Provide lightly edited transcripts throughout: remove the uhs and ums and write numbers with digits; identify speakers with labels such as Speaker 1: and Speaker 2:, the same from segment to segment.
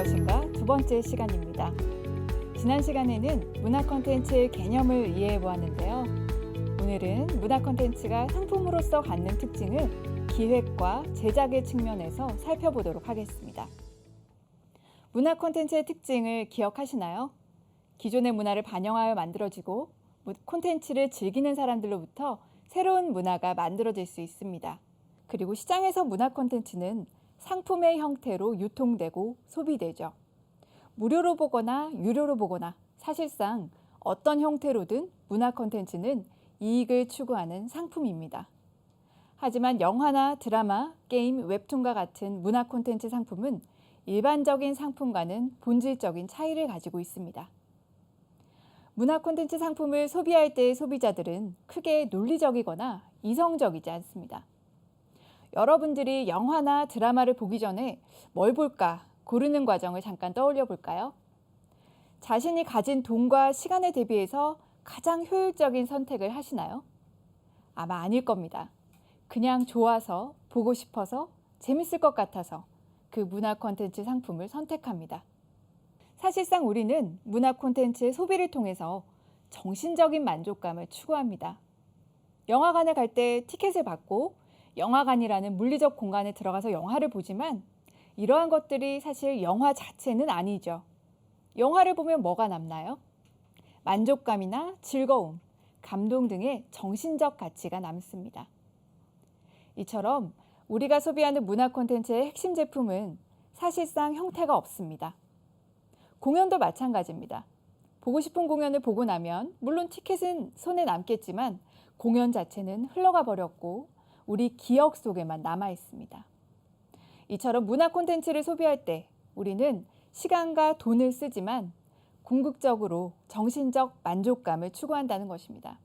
Speaker 1: 무엇인가 두 번째 시간입니다. 지난 시간에는 문화 콘텐츠의 개념을 이해해 보았는데요. 오늘은 문화 콘텐츠가 상품으로서 갖는 특징을 기획과 제작의 측면에서 살펴보도록 하겠습니다. 문화 콘텐츠의 특징을 기억하시나요? 기존의 문화를 반영하여 만들어지고 콘텐츠를 즐기는 사람들로부터 새로운 문화가 만들어질 수 있습니다. 그리고 시장에서 문화 콘텐츠는 상품의 형태로 유통되고 소비되죠. 무료로 보거나 유료로 보거나 사실상 어떤 형태로든 문화 콘텐츠는 이익을 추구하는 상품입니다. 하지만 영화나 드라마, 게임, 웹툰과 같은 문화 콘텐츠 상품은 일반적인 상품과는 본질적인 차이를 가지고 있습니다. 문화 콘텐츠 상품을 소비할 때의 소비자들은 크게 논리적이거나 이성적이지 않습니다. 여러분들이 영화나 드라마를 보기 전에 뭘 볼까 고르는 과정을 잠깐 떠올려 볼까요? 자신이 가진 돈과 시간에 대비해서 가장 효율적인 선택을 하시나요? 아마 아닐 겁니다. 그냥 좋아서, 보고 싶어서, 재밌을 것 같아서 그 문화 콘텐츠 상품을 선택합니다. 사실상 우리는 문화 콘텐츠의 소비를 통해서 정신적인 만족감을 추구합니다. 영화관에 갈 때 티켓을 받고 영화관이라는 물리적 공간에 들어가서 영화를 보지만 이러한 것들이 사실 영화 자체는 아니죠. 영화를 보면 뭐가 남나요? 만족감이나 즐거움, 감동 등의 정신적 가치가 남습니다. 이처럼 우리가 소비하는 문화 콘텐츠의 핵심 제품은 사실상 형태가 없습니다. 공연도 마찬가지입니다. 보고 싶은 공연을 보고 나면 물론 티켓은 손에 남겠지만 공연 자체는 흘러가 버렸고 우리 기억 속에만 남아 있습니다. 이처럼 문화 콘텐츠를 소비할 때 우리는 시간과 돈을 쓰지만 궁극적으로 정신적 만족감을 추구한다는 것입니다.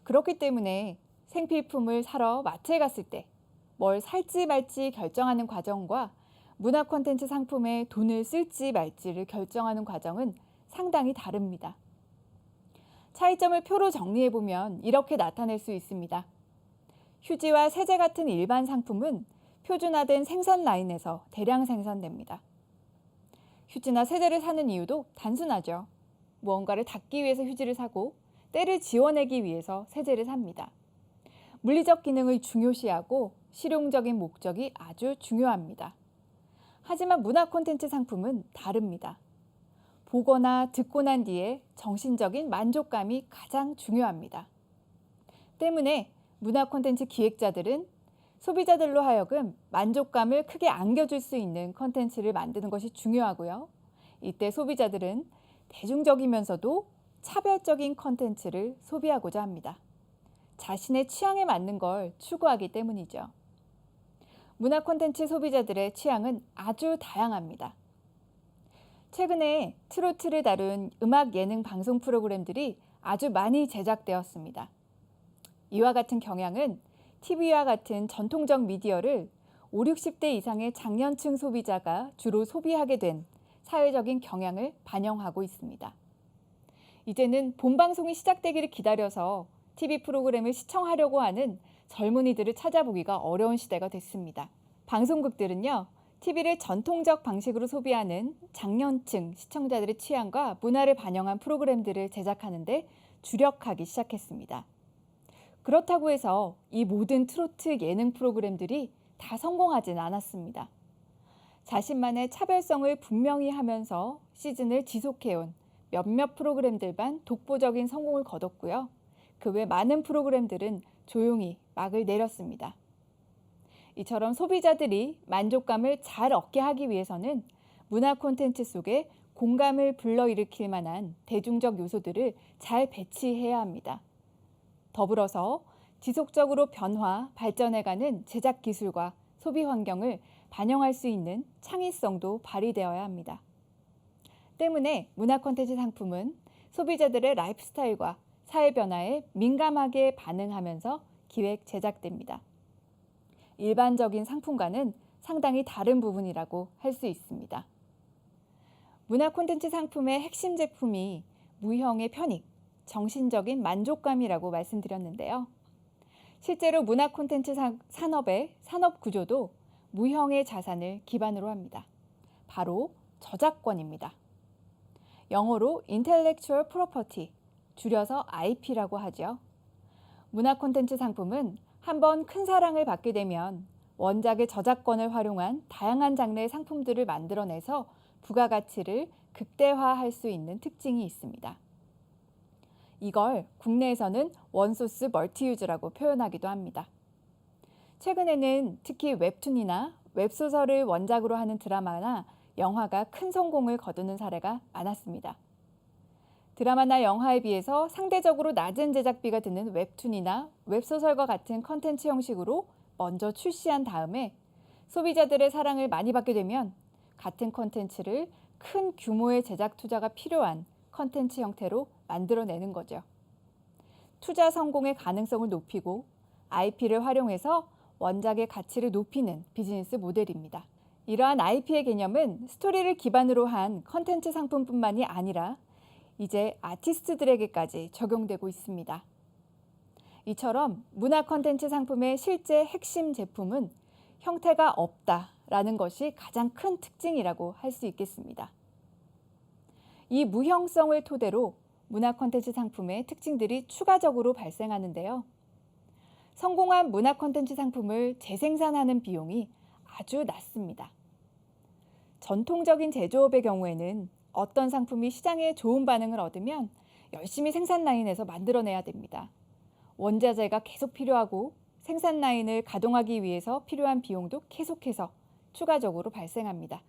Speaker 1: 그렇기 때문에 생필품을 사러 마트에 갔을 때 뭘 살지 말지 결정하는 과정과 문화 콘텐츠 상품에 돈을 쓸지 말지를 결정하는 과정은 상당히 다릅니다. 차이점을 표로 정리해보면 이렇게 나타낼 수 있습니다. 휴지와 세제 같은 일반 상품은 표준화된 생산 라인에서 대량 생산됩니다. 휴지나 세제를 사는 이유도 단순하죠. 무언가를 닦기 위해서 휴지를 사고 때를 지워내기 위해서 세제를 삽니다. 물리적 기능을 중요시하고 실용적인 목적이 아주 중요합니다. 하지만 문화 콘텐츠 상품은 다릅니다. 보거나 듣고 난 뒤에 정신적인 만족감이 가장 중요합니다. 때문에 문화 콘텐츠 기획자들은 소비자들로 하여금 만족감을 크게 안겨줄 수 있는 콘텐츠를 만드는 것이 중요하고요. 이때 소비자들은 대중적이면서도 차별적인 콘텐츠를 소비하고자 합니다. 자신의 취향에 맞는 걸 추구하기 때문이죠. 문화 콘텐츠 소비자들의 취향은 아주 다양합니다. 최근에 트로트를 다룬 음악 예능 방송 프로그램들이 아주 많이 제작되었습니다. 이와 같은 경향은 TV와 같은 전통적 미디어를 5, 60대 이상의 장년층 소비자가 주로 소비하게 된 사회적인 경향을 반영하고 있습니다. 이제는 본방송이 시작되기를 기다려서 TV 프로그램을 시청하려고 하는 젊은이들을 찾아보기가 어려운 시대가 됐습니다. 방송국들은요, TV를 전통적 방식으로 소비하는 장년층 시청자들의 취향과 문화를 반영한 프로그램들을 제작하는데 주력하기 시작했습니다. 그렇다고 해서 이 모든 트로트 예능 프로그램들이 다 성공하진 않았습니다. 자신만의 차별성을 분명히 하면서 시즌을 지속해온 몇몇 프로그램들만 독보적인 성공을 거뒀고요. 그 외 많은 프로그램들은 조용히 막을 내렸습니다. 이처럼 소비자들이 만족감을 잘 얻게 하기 위해서는 문화 콘텐츠 속에 공감을 불러일으킬 만한 대중적 요소들을 잘 배치해야 합니다. 더불어서 지속적으로 변화, 발전해가는 제작 기술과 소비 환경을 반영할 수 있는 창의성도 발휘되어야 합니다. 때문에 문화 콘텐츠 상품은 소비자들의 라이프 스타일과 사회 변화에 민감하게 반응하면서 기획, 제작됩니다. 일반적인 상품과는 상당히 다른 부분이라고 할 수 있습니다. 문화 콘텐츠 상품의 핵심 제품이 무형의 편익, 정신적인 만족감이라고 말씀드렸는데요. 실제로 문화 콘텐츠 산업의 산업 구조도 무형의 자산을 기반으로 합니다. 바로 저작권입니다. 영어로 Intellectual Property, 줄여서 IP라고 하죠. 문화 콘텐츠 상품은 한번 큰 사랑을 받게 되면 원작의 저작권을 활용한 다양한 장르의 상품들을 만들어내서 부가가치를 극대화할 수 있는 특징이 있습니다. 이걸 국내에서는 원소스 멀티유즈라고 표현하기도 합니다. 최근에는 특히 웹툰이나 웹소설을 원작으로 하는 드라마나 영화가 큰 성공을 거두는 사례가 많았습니다. 드라마나 영화에 비해서 상대적으로 낮은 제작비가 드는 웹툰이나 웹소설과 같은 컨텐츠 형식으로 먼저 출시한 다음에 소비자들의 사랑을 많이 받게 되면 같은 컨텐츠를 큰 규모의 제작 투자가 필요한 컨텐츠 형태로 만들어내는 거죠. 투자 성공의 가능성을 높이고 IP를 활용해서 원작의 가치를 높이는 비즈니스 모델입니다. 이러한 IP의 개념은 스토리를 기반으로 한 컨텐츠 상품뿐만이 아니라 이제 아티스트들에게까지 적용되고 있습니다. 이처럼 문화 콘텐츠 상품의 실제 핵심 제품은 형태가 없다라는 것이 가장 큰 특징이라고 할 수 있겠습니다. 이 무형성을 토대로 문화 콘텐츠 상품의 특징들이 추가적으로 발생하는데요. 성공한 문화 콘텐츠 상품을 재생산하는 비용이 아주 낮습니다. 전통적인 제조업의 경우에는 어떤 상품이 시장에 좋은 반응을 얻으면 열심히 생산 라인에서 만들어내야 됩니다. 원자재가 계속 필요하고 생산 라인을 가동하기 위해서 필요한 비용도 계속해서 추가적으로 발생합니다.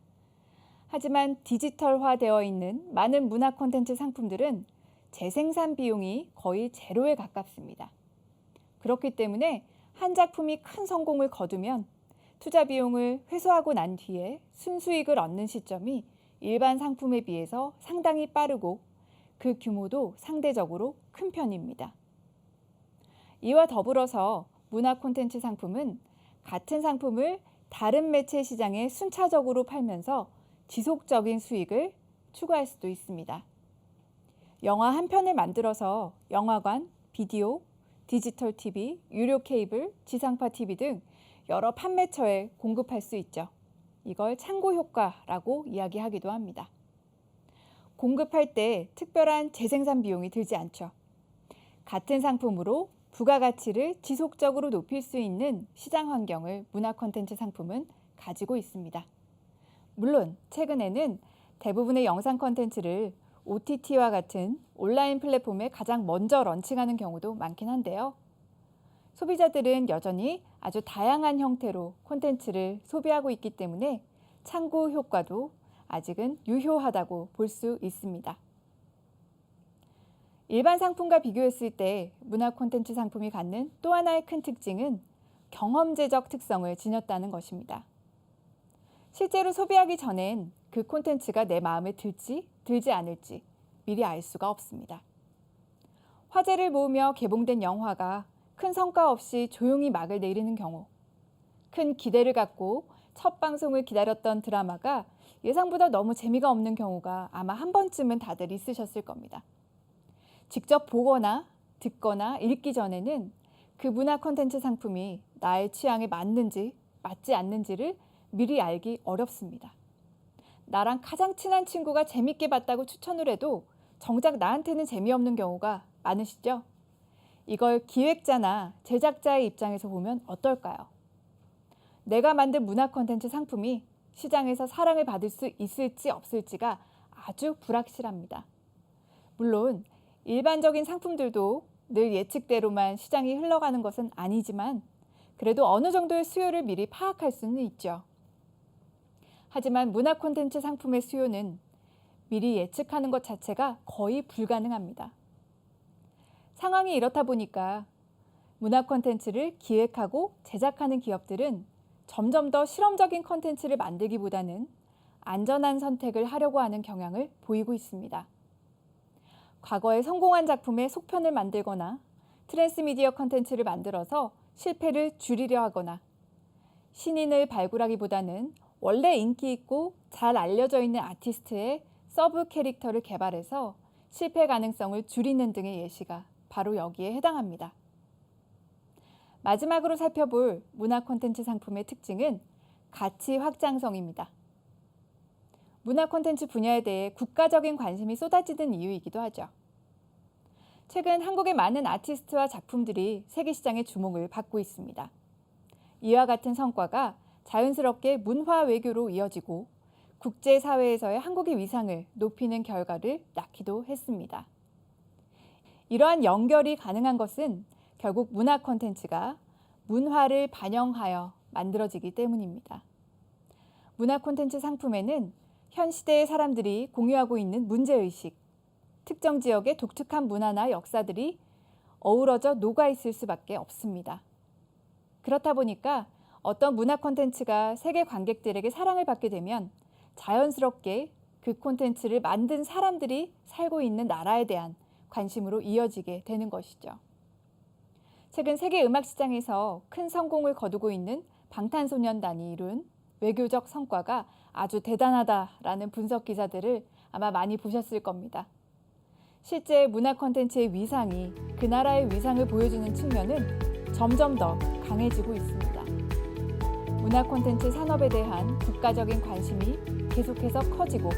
Speaker 1: 하지만 디지털화되어 있는 많은 문화 콘텐츠 상품들은 재생산 비용이 거의 제로에 가깝습니다. 그렇기 때문에 한 작품이 큰 성공을 거두면 투자 비용을 회수하고 난 뒤에 순수익을 얻는 시점이 일반 상품에 비해서 상당히 빠르고 그 규모도 상대적으로 큰 편입니다. 이와 더불어서 문화 콘텐츠 상품은 같은 상품을 다른 매체 시장에 순차적으로 팔면서 지속적인 수익을 추구할 수도 있습니다. 영화 한 편을 만들어서 영화관, 비디오, 디지털 TV, 유료 케이블, 지상파 TV 등 여러 판매처에 공급할 수 있죠. 이걸 창고 효과라고 이야기하기도 합니다. 공급할 때 특별한 재생산 비용이 들지 않죠. 같은 상품으로 부가가치를 지속적으로 높일 수 있는 시장 환경을 문화 콘텐츠 상품은 가지고 있습니다. 물론 최근에는 대부분의 영상 콘텐츠를 OTT와 같은 온라인 플랫폼에 가장 먼저 런칭하는 경우도 많긴 한데요. 소비자들은 여전히 아주 다양한 형태로 콘텐츠를 소비하고 있기 때문에 창구 효과도 아직은 유효하다고 볼 수 있습니다. 일반 상품과 비교했을 때 문화 콘텐츠 상품이 갖는 또 하나의 큰 특징은 경험제적 특성을 지녔다는 것입니다. 실제로 소비하기 전엔 그 콘텐츠가 내 마음에 들지, 들지 않을지 미리 알 수가 없습니다. 화제를 모으며 개봉된 영화가 큰 성과 없이 조용히 막을 내리는 경우, 큰 기대를 갖고 첫 방송을 기다렸던 드라마가 예상보다 너무 재미가 없는 경우가 아마 한 번쯤은 다들 있으셨을 겁니다. 직접 보거나 듣거나 읽기 전에는 그 문화 콘텐츠 상품이 나의 취향에 맞는지 맞지 않는지를 미리 알기 어렵습니다. 나랑 가장 친한 친구가 재밌게 봤다고 추천을 해도 정작 나한테는 재미없는 경우가 많으시죠? 이걸 기획자나 제작자의 입장에서 보면 어떨까요? 내가 만든 문화 콘텐츠 상품이 시장에서 사랑을 받을 수 있을지 없을지가 아주 불확실합니다. 물론 일반적인 상품들도 늘 예측대로만 시장이 흘러가는 것은 아니지만 그래도 어느 정도의 수요를 미리 파악할 수는 있죠. 하지만 문화 콘텐츠 상품의 수요는 미리 예측하는 것 자체가 거의 불가능합니다. 상황이 이렇다 보니까 문화 콘텐츠를 기획하고 제작하는 기업들은 점점 더 실험적인 콘텐츠를 만들기보다는 안전한 선택을 하려고 하는 경향을 보이고 있습니다. 과거에 성공한 작품의 속편을 만들거나 트랜스미디어 콘텐츠를 만들어서 실패를 줄이려 하거나 신인을 발굴하기보다는 원래 인기 있고 잘 알려져 있는 아티스트의 서브 캐릭터를 개발해서 실패 가능성을 줄이는 등의 예시가 바로 여기에 해당합니다. 마지막으로 살펴볼 문화 콘텐츠 상품의 특징은 가치 확장성입니다. 문화 콘텐츠 분야에 대해 국가적인 관심이 쏟아지는 이유이기도 하죠. 최근 한국의 많은 아티스트와 작품들이 세계 시장의 주목을 받고 있습니다. 이와 같은 성과가 자연스럽게 문화 외교로 이어지고 국제사회에서의 한국의 위상을 높이는 결과를 낳기도 했습니다. 이러한 연결이 가능한 것은 결국 문화 콘텐츠가 문화를 반영하여 만들어지기 때문입니다. 문화 콘텐츠 상품에는 현 시대의 사람들이 공유하고 있는 문제의식, 특정 지역의 독특한 문화나 역사들이 어우러져 녹아있을 수밖에 없습니다. 그렇다 보니까 어떤 문화 콘텐츠가 세계 관객들에게 사랑을 받게 되면 자연스럽게 그 콘텐츠를 만든 사람들이 살고 있는 나라에 대한 관심으로 이어지게 되는 것이죠. 최근 세계 음악 시장에서 큰 성공을 거두고 있는 방탄소년단이 이룬 외교적 성과가 아주 대단하다라는 분석 기사들을 아마 많이 보셨을 겁니다. 실제 문화 콘텐츠의 위상이 그 나라의 위상을 보여주는 측면은 점점 더 강해지고 있습니다. 문화 콘텐츠 산업에 대한 국가적인 관심이 계속해서 커지고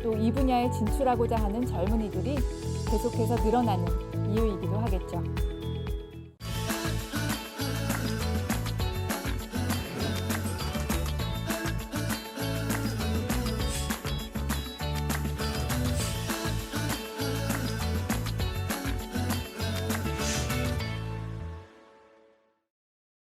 Speaker 1: 또 이 분야에 진출하고자 하는 젊은이들이 계속해서 늘어나는 이유이기도 하겠죠.